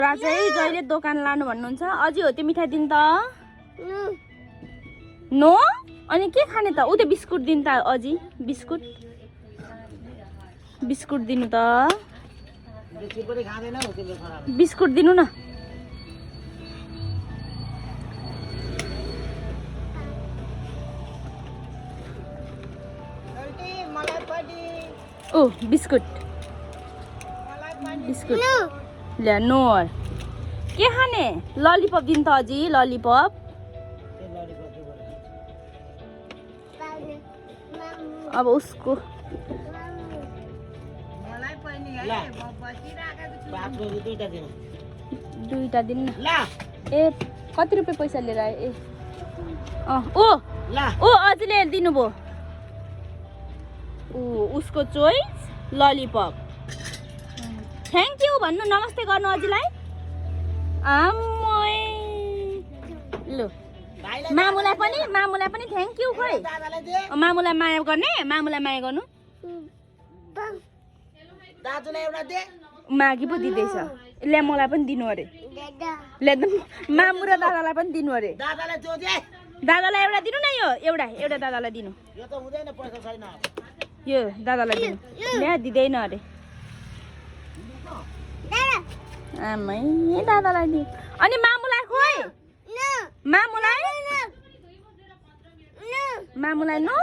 चाहिँ जहिले दोकान लानु भन्नुहुन्छ अझै हो त्यो मिठाई दिन त नो अनि के खाने त उ त्यो बिस्कुट दिन त अझै बिस्कुट बिस्कुट दिनु त बिस्कुट दिनु न ओ बिस्कुट बिस्कुट ल्या नो के खाने ललिपप दिन त अझै ललिपप अब उसको दुईटा दिन न ए कति रुपियाँ पैसा लिएर आयो ए ओ अझैले दिनुभयो ऊ उसको चोइस ललिपप थ्याङ्क यू भन्नु नमस्ते गर्नु अझैलाई आमै लु मामुलाई पनि थ्याङ्क यू खोइ मामुलाई माया गर्ने मामुलाई माया गर्नु मागी पो दिँदैछ ले मलाई पनि दिनु अरे ले मामु र दादालाई पनि दिनु अरे दादालाई एउटा दिनु न यो एउटा दादालाई दिनु यो दादालाई दिनु ल्या दिँदैन अरे आमै दादालाई दिनु अनि मामुलाई खोइ मामुलाई नो